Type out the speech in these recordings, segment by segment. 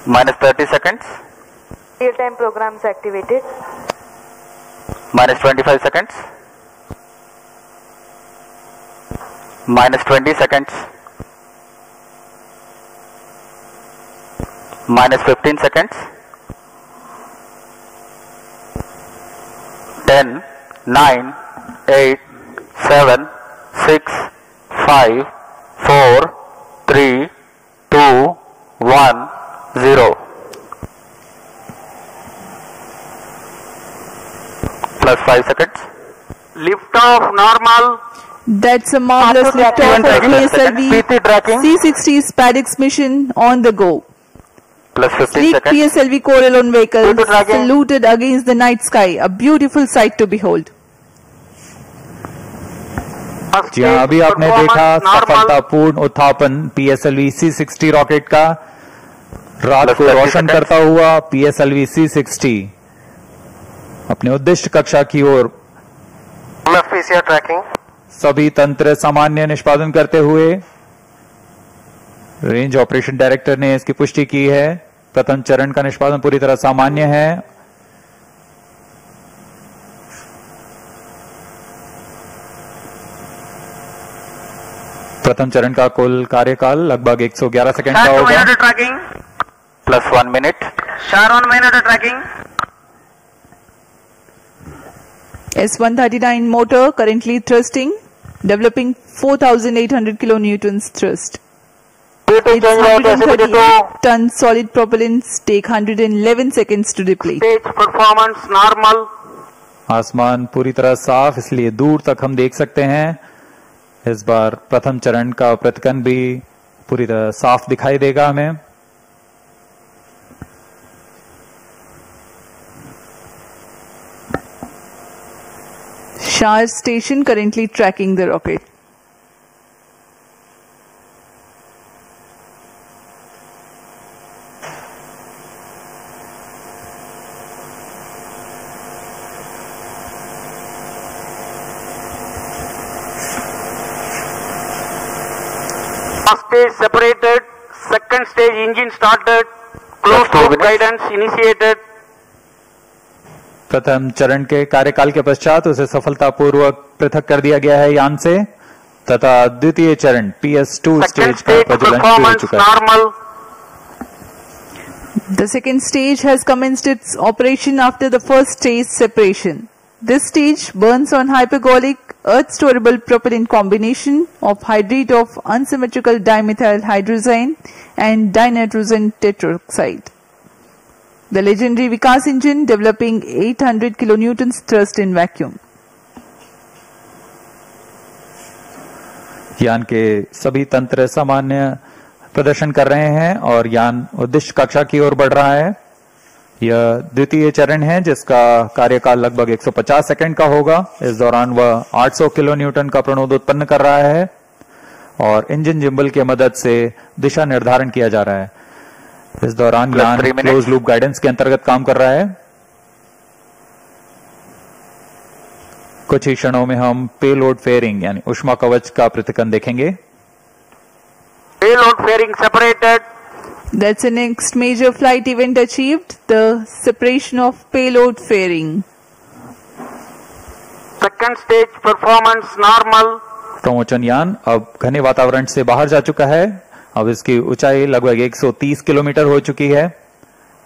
Minus 30 seconds. Real-time programs activated. Minus 25 seconds. Minus 20 seconds. Minus 15 seconds. 10, 9, 8, 7, 6, 5, 4, 3, 2, 1, 0. Plus 5 seconds. Lift off normal. That's a marvelous liftoff of PSLV PT tracking. C-60 SPADX mission on the go. Plus 15 Sleek seconds. PSLV Corellon vehicle PT tracking. saluted against the night sky, a beautiful sight to behold. First जी हाँ, अभी stage आपने देखा performance normal. सफलतापूर्ण उत्थापन PSLV C-60 rocket का। रात Plus को 30 रोशन seconds. करता हुआ PSLV C-60 अपने उद्दिष्ट कक्षा की ओर Plus PCR tracking. सभी तंत्र सामान्य निष्पादन करते हुए रेंज ऑपरेशन डायरेक्टर ने इसकी पुष्टि की है। प्रथम चरण का निष्पादन पूरी तरह सामान्य है। प्रथम चरण का कुल कार्यकाल लगभग 111 सेकंड का Start to होगा। minute tracking. Plus 1 minute. Start on minute tracking. S-139 motor currently thrusting, developing 4,800 kilonewtons thrust. Its 138 ton solid propellants take 111 seconds to deplete. Stage performance normal. आसमान पूरी तरह साफ, इसलिए दूर तक हम देख सकते हैं। इस बार प्रथम चरण का प्रतिकन भी पूरी तरह साफ दिखाई देगा हमें। Shar station currently tracking the rocket. First stage separated. Second stage engine started. Closed Plus 2 loop minutes. guidance initiated. प्रथम चरण के कार्यकाल के पश्चात उसे सफलतापूर्वक पृथक कर दिया गया है यान से, तथा द्वितीय चरण PS2 Second स्टेज का stage प्रज्वलन शुरू हो performance चुका है। normal. The second stage has commenced its operation after the first stage separation. This stage burns on hypergolic earth-storable propellant combination of hydrate of unsymmetrical dimethyl hydrazine and dinitrogen tetroxide. The legendary Vikas engine developing 800 kilonewtons thrust in vacuum. यान के सभी तंत्र सामान्य प्रदर्शन कर रहे हैं और यान उद्दिष्ट कक्षा की ओर बढ़ रहा है। यह द्वितीय चरण है जिसका कार्यकाल लगभग 150 सेकंड का होगा। इस दौरान वह 800 किलो न्यूटन का प्रणोद उत्पन्न कर रहा है और इंजन जिम्बल की मदद से दिशा निर्धारण किया जा रहा है। इस दौरान यान 3 minutes. क्लोज लूप गाइडेंस के अंतर्गत काम कर रहा है। कुछ ही क्षणों में हम पेलोड फेयरिंग यानी ऊष्मा कवच का प्रतिकन देखेंगे। Payload fairing separated. That's the next major flight event achieved, the separation of payload fairing. Second stage performance normal. प्रमोचन यान अब घने वातावरण से बाहर जा चुका है। अब इसकी ऊंचाई लगभग 130 किलोमीटर हो चुकी है,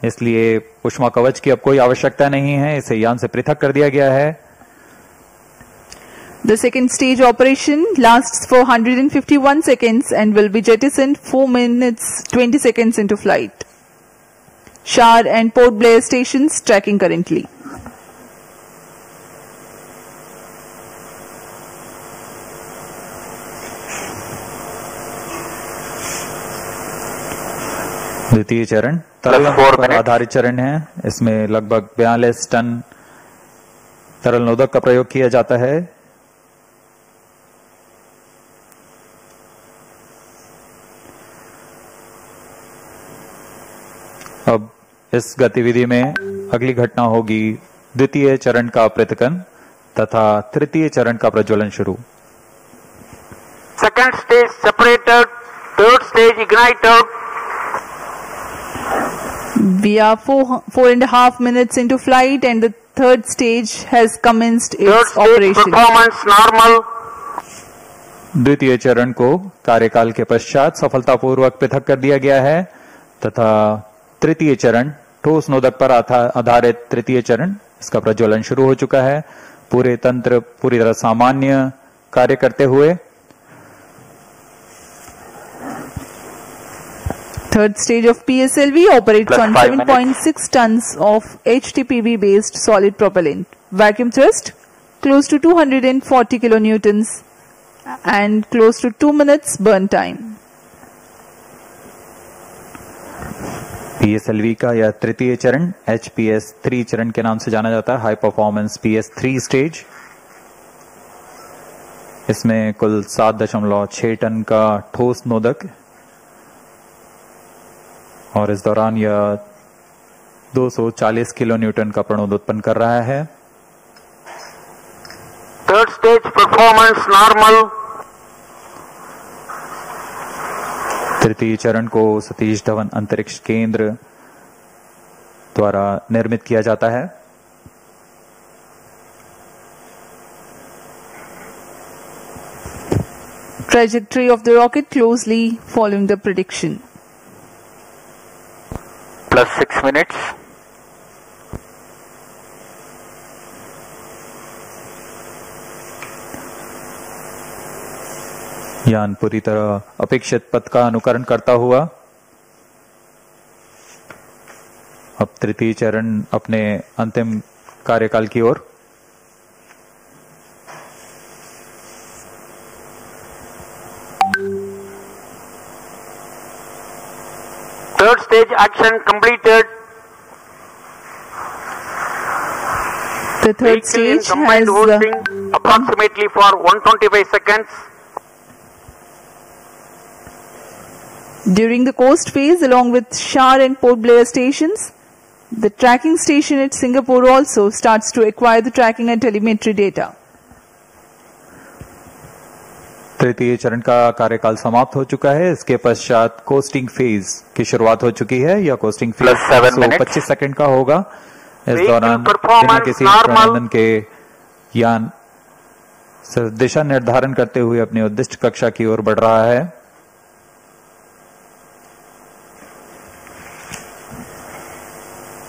इसलिए ऊष्मा कवच की अब कोई आवश्यकता नहीं है। इसे यान से पृथक कर दिया गया है। The second stage operation lasts for 151 seconds and will be jettisoned 4 minutes 20 seconds into flight. Shar and Port Blair stations tracking currently. द्वितीय चरण तरल Plus 4 पर minutes. आधारित चरण है। इसमें लगभग 42 टन तरल नोदक का प्रयोग किया जाता है। अब इस गतिविधि में अगली घटना होगी द्वितीय चरण का पृथकन तथा तृतीय चरण का प्रज्वलन शुरू। Second stage separated. Third stage ignited. We are 4.5 minutes into flight and the third stage has commenced Third its stage operation. performance normal. द्वितीय चरण को कार्यकाल के पश्चात सफलतापूर्वक पृथक कर दिया गया है तथा तृतीय चरण ठोस नोदक पर आधारित तृतीय चरण इसका प्रज्वलन शुरू हो चुका है। पूरे तंत्र पूरी तरह सामान्य कार्य करते हुए Third stage of PSLV operates Plus on 5 minutes. 7.6 tons of HTPB based solid propellant. Vacuum thrust close to 240 kilonewtons and close to 2 minutes burn time. PSLV का यह तृतीय चरण HPS 3 चरण के नाम से जाना जाता है, हाई परफॉर्मेंस PS 3 स्टेज। इसमें कुल 7.6 टन का ठोस नोदक और इस दौरान यह 240 किलो न्यूटन का प्रणोद उत्पन्न कर रहा है। Third stage performance normal. तृतीय चरण को सतीश धवन अंतरिक्ष केंद्र द्वारा निर्मित किया जाता है। Trajectory of the rocket closely following the prediction. Plus 6 minutes. यान पूरी तरह अपेक्षित पथ का अनुकरण करता हुआ अब तृतीय चरण अपने अंतिम कार्यकाल की ओर। Third stage action completed. The third Vehicle in stage combined has hosting approximately for 125 seconds. during the coast phase along with Shar and Port Blair stations. The tracking station at Singapore also starts to acquire the tracking and telemetry data. तृतीय चरण का कार्यकाल समाप्त हो चुका है। इसके पश्चात कोस्टिंग फेज की शुरुआत हो चुकी है। यह costing phase Plus 7 minutes. 25 second का होगा। इस Vehicle दौरान performance बिना किसी normal. प्रबंधन के यान दिशा निर्धारण करते हुए अपनी उद्दिष्ट कक्षा की ओर बढ़ रहा है।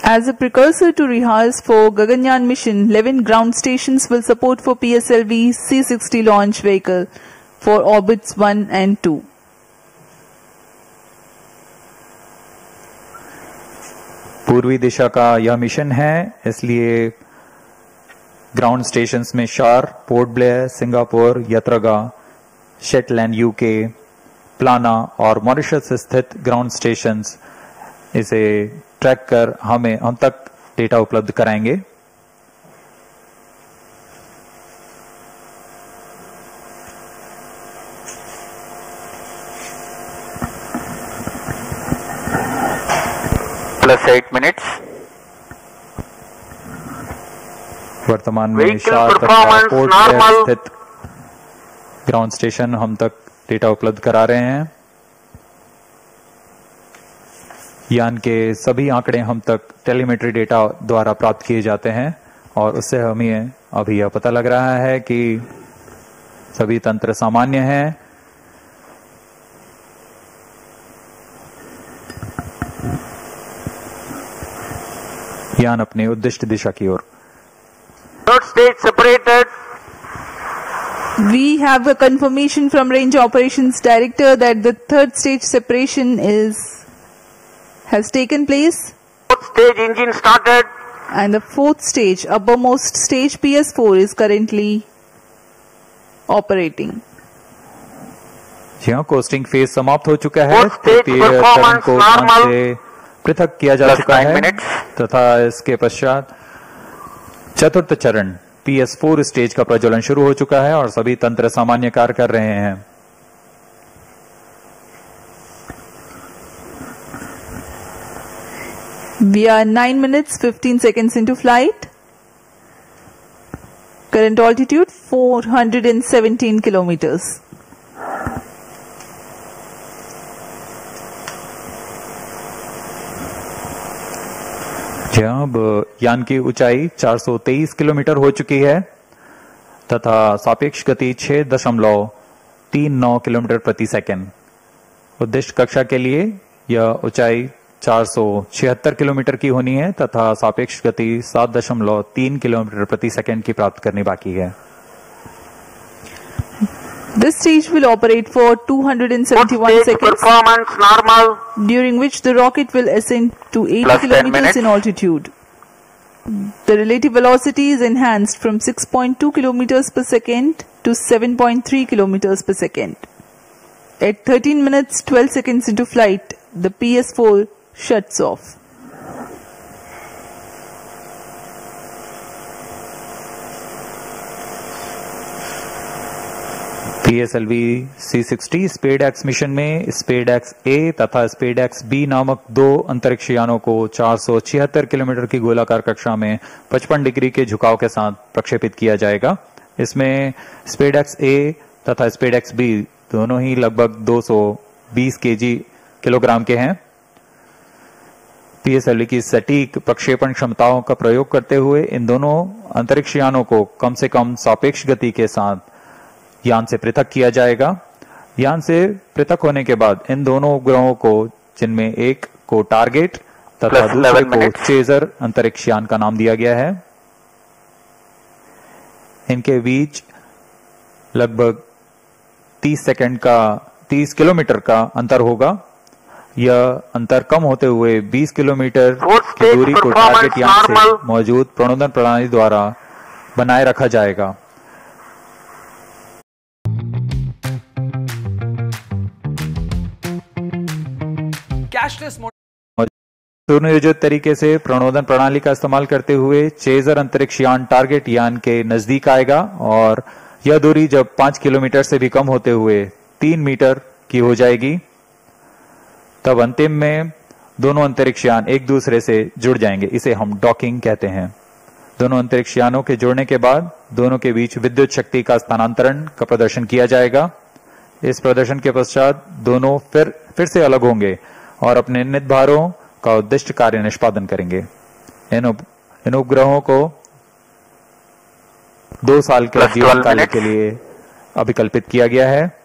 As a precursor to rehearse for Gaganyaan mission, 11 ground stations will support for PSLV C-60 launch vehicle for orbits 1 and 2. पूर्वी दिशा का यह मिशन है, इसलिए ग्राउंड स्टेशंस में शार, पोर्ट ब्लेयर, सिंगापुर, यत्रगा, शेटलैंड यूके, प्लाना और मॉरिशस स्थित ग्राउंड स्टेशंस इसे ट्रैक कर हम तक डेटा उपलब्ध कराएंगे। Plus 8 minutes. वर्तमान में Vehicle शार तथा performance पोर्ट ब्लेयर normal. स्थित ग्राउंड स्टेशन हम तक डेटा उपलब्ध करा रहे हैं। यान के सभी आंकड़े हम तक टेलीमेट्री डेटा द्वारा प्राप्त किए जाते हैं और उससे हमें अभी यह पता लग रहा है कि सभी तंत्र सामान्य हैं। यान अपने उद्दिष्ट दिशा की ओर। Third stage separated. We have a confirmation from Range Operations Director that the third stage separation has taken place Fourth stage engine started. and the fourth stage, uppermost stage PS4 is currently operating. जी हाँ, costing phase समाप्त हो चुका है। Fourth stage तृतीय चरण performance को normal. ध्यान से पृथक किया जा Plus चुका 9 है minutes. तथा इसके पश्चात चतुर्थ चरण PS4 स्टेज का प्रज्वलन शुरू हो चुका है और सभी तंत्र सामान्य कार्य कर रहे हैं। We are 9 minutes 15 seconds into flight. Current altitude 417 kilometers. अब यान की ऊंचाई 423 किलोमीटर हो चुकी है तथा सापेक्ष गति 6.39 किलोमीटर प्रति सेकंड। उद्दिष्ट कक्षा के लिए यह ऊंचाई 476 किलोमीटर की होनी है तथा सापेक्ष गति 7.3 किलोमीटर प्रति सेकंड की प्राप्त करनी बाकी है। This stage will operate for 271 Stage seconds, performance normal. during which the rocket will ascend to 80 Plus 10 kilometers minutes. in altitude. The relative velocity is enhanced from 6.2 kilometers per second to 7.3 kilometers per second. At 13 minutes 12 seconds into flight, the PS4 shuts off. PSLV C60 SpaDeX mission में स्पेडएक्स ए तथा SpaDeX B नामक दो अंतरिक्ष यानों को 476 kilometre की गोलाकार कक्षा में 55 डिग्री के झुकाव के साथ प्रक्षेपित किया जाएगा। इसमें स्पेडएक्स ए तथा स्पेडएक्स बी दोनों ही लगभग 220 किलोग्राम के हैं। PSLV की सटीक प्रक्षेपण क्षमताओं का प्रयोग करते हुए इन दोनों अंतरिक्ष यानों को कम से कम सापेक्ष गति के साथ यान से पृथक किया जाएगा। यान से पृथक होने के बाद इन दोनों उपग्रहों को, जिनमें एक को टारगेट तथा Plus दूसरे 11 को minutes. चेजर अंतरिक्ष यान का नाम दिया गया है, इनके बीच लगभग 30 किलोमीटर का अंतर होगा। यह अंतर कम होते हुए 20 किलोमीटर की दूरी को टारगेट यान से मौजूद प्रणोदन प्रणाली द्वारा बनाए रखा जाएगा। सुनियोजित तरीके से प्रणोदन प्रणाली का इस्तेमाल करते हुए चेजर अंतरिक्ष यान टारगेट यान के नजदीक आएगा और यह दूरी जब 5 किलोमीटर से भी कम होते हुए 3 मीटर की हो जाएगी, तब अंतिम में दोनों अंतरिक्ष यान एक दूसरे से जुड़ जाएंगे। इसे हम डॉकिंग कहते हैं। दोनों अंतरिक्ष यानों के जुड़ने के बाद दोनों के बीच विद्युत शक्ति का स्थानांतरण का प्रदर्शन किया जाएगा। इस प्रदर्शन के पश्चात दोनों फिर से अलग होंगे और अपने नियत भारों का उद्दिष्ट कार्य निष्पादन करेंगे। इन उपग्रहों को 2 साल के Plus जीवन 12 काल minutes. के लिए अभिकल्पित किया गया है।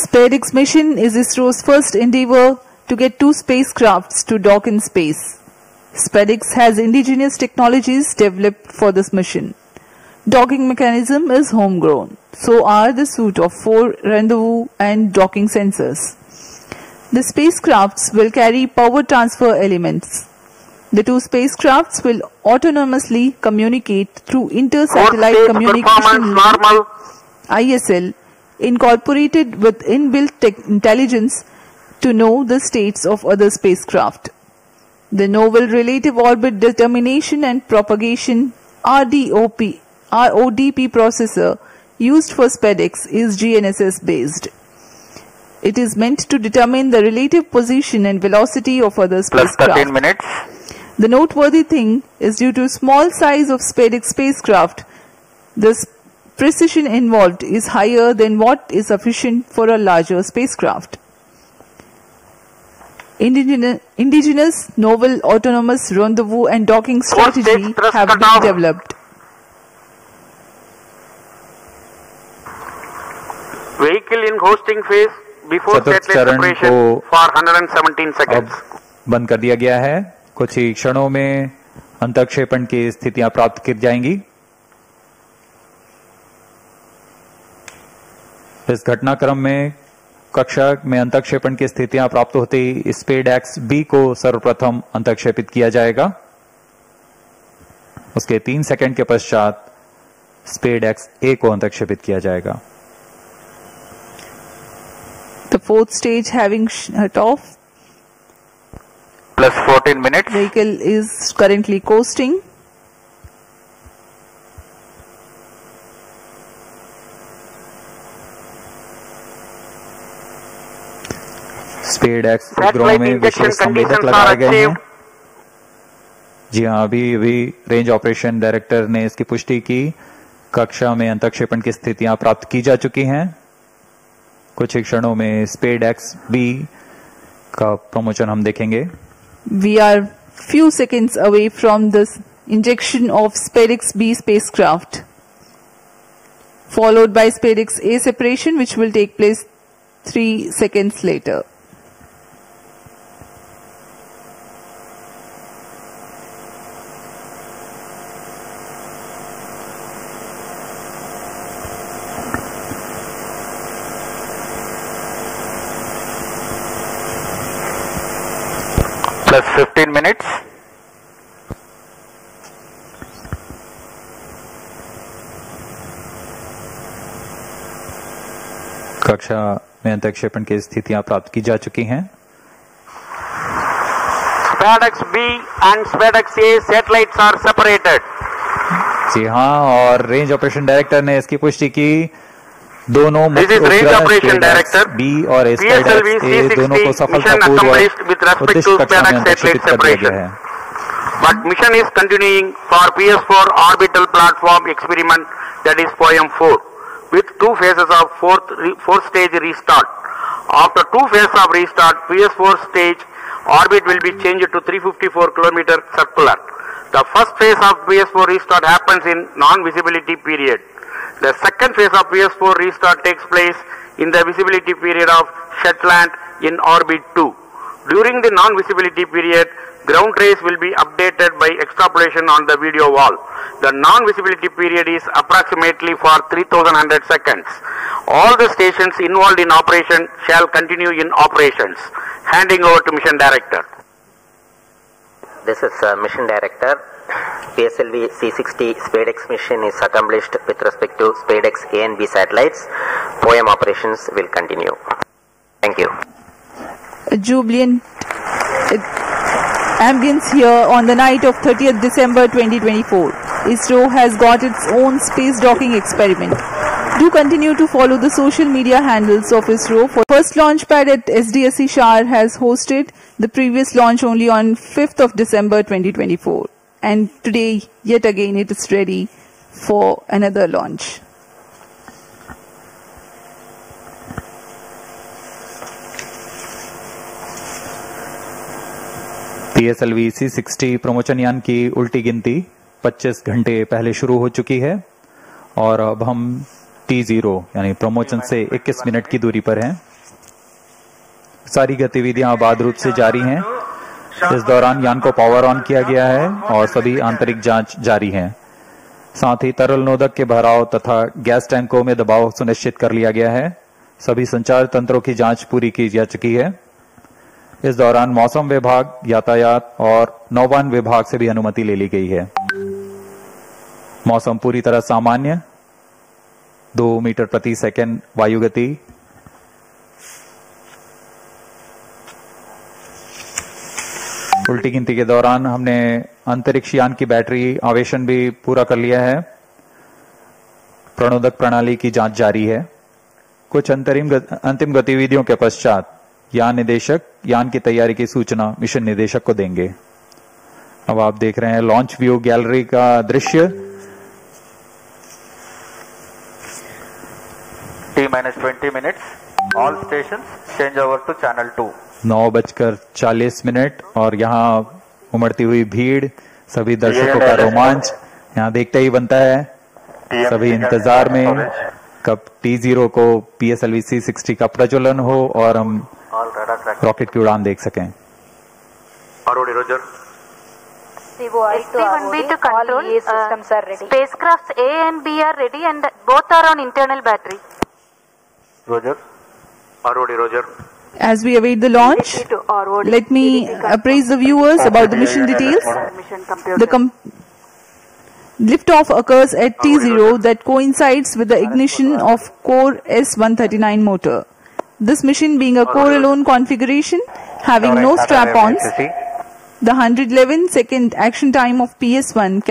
SpaceX mission is ISRO's first endeavor to get two spacecrafts to dock in space. SpaceX has indigenous technologies developed for this mission. Docking mechanism is homegrown. So are the suite of 4 rendezvous and docking sensors. The spacecrafts will carry power transfer elements. The two spacecrafts will autonomously communicate through Inter-Satellite Stage Communication performance Link normal. ISL, incorporated with inbuilt intelligence to know the states of other spacecraft. The Novel Relative Orbit Determination and Propagation RODP processor used for SpaceX is GNSS based. It is meant to determine the relative position and velocity of other Plus spacecraft. 13 minutes. The noteworthy thing is, due to small size of SpaceX spacecraft, the precision involved is higher than what is sufficient for a larger spacecraft. Indigenous novel autonomous rendezvous and docking strategy thrust have been cutoff. developed. Vehicle in hosting phase before चतुर्थ satellite चरण separation को for 117 अब seconds. बंद कर दिया गया है। कुछ ही क्षणों में अंतक्षेपण की स्थितियां प्राप्त की जाएंगी। इस घटनाक्रम में कक्षा में अंतक्षेपण की स्थितियां प्राप्त होते ही स्पेडएक्स बी को सर्वप्रथम अंतक्षेपित किया जाएगा। उसके 3 सेकंड के पश्चात स्पेडएक्स ए को अंतक्षेपित किया जाएगा। The fourth stage having shut off, Plus 14 minutes. vehicle is currently coasting. SpaDeX उपग्रहों Satellite में injection विशेष संवेदक conditions लगाए are गए हैं। achieved. जी हाँ, अभी रेंज ऑपरेशन डायरेक्टर ने इसकी पुष्टि की। कक्षा में अंतक्षेपण की स्थितियां प्राप्त की जा चुकी हैं। कुछ ही क्षणों में स्पेड एक्स बी का प्रमोशन हम देखेंगे। We are few seconds away from the injection of SpaceX B spacecraft, followed by SpaceX A separation, which will take place 3 seconds later. Plus 15 minutes. कक्षा में अंतरिक्षेपण की स्थितियां प्राप्त की जा चुकी हैं। SpaceX B and SpaceX A satellites are separated. जी हाँ, और रेंज ऑपरेशन डायरेक्टर ने इसकी पुष्टि की। दोनों This is range operation director. B और PSLV ए दोनों को C60 mission accomplished with respect to उद्दिष्ट कक्षा में SpaceX अंतरिक्षित satellite कर दिया गया separation. है। But mission is continuing for PS4 orbital platform experiment, that is POEM-4, with 2 phases of fourth stage restart. After 2 phases of restart, PS4 stage orbit will be changed to 354 km circular. The first phase of PS4 restart happens in non-visibility period. The second phase of PS4 restart takes place in the visibility period of Shetland in orbit 2. During the non-visibility period, ground trace will be updated by extrapolation on the video wall. The non-visibility period is approximately for 3100 seconds. All the stations involved in operation shall continue in operations. Handing over to Mission Director. This is Mission Director. PSLV C60 SpaceX mission is accomplished with respect to SpaceX A and B satellites. POEM operations will continue. Thank you. A jubilant ambience here on the night of 30th December 2024. ISRO has got its own space docking experiment. Do continue to follow the social media handles of ISRO. For first launch pad at SDSC Shar has hosted the previous launch only on 5th of December 2024. And today, yet again, it is ready for another launch. PSLV C60 promotion यान की उल्टी गिनती 25 घंटे पहले शुरू हो चुकी है और अब हम T0 यानी प्रमोशन से 21 मिनट की दूरी पर हैं। सारी गतिविधियां आबाद रूप से जारी हैं। इस दौरान यान को पावर ऑन किया गया है और सभी आंतरिक जांच जारी है। साथ ही तरल नोदक के भराव तथा गैस टैंकों में दबाव सुनिश्चित कर लिया गया है। सभी संचार तंत्रों की जांच पूरी की जा चुकी है। इस दौरान मौसम विभाग, यातायात और नौवहन विभाग से भी अनुमति ले ली गई है। मौसम पूरी तरह सामान्य, 2 मीटर प्रति सेकंड वायु गति। उल्टी गिनती के दौरान हमने अंतरिक्ष यान की बैटरी आवेशन भी पूरा कर लिया है। प्रणोदक प्रणाली की जांच जारी है। कुछ अंतिम गतिविधियों के पश्चात यान निदेशक यान की तैयारी की सूचना मिशन निदेशक को देंगे। अब आप देख रहे हैं लॉन्च व्यू गैलरी का दृश्य। T-20 minutes. All stations change over to channel 2. 9:40 और यहाँ उमड़ती हुई भीड़, सभी दर्शकों का रोमांच यहाँ देखते ही बनता है। सभी इंतजार में कब T0 को PSLV C60 का प्रज्वलन हो और हम रॉकेट की उड़ान देख सकें। Arodi Roger. ST1B to control. All systems are ready. Spacecrafts A and B are ready and both are on internal battery. Roger. Arodi Roger. As we await the launch, let me appraise the viewers about the mission details. The liftoff occurs at T0 that coincides with the ignition of Core S139 motor. This mission being a core-alone configuration, having no strap-ons, the 111-second action time of PS1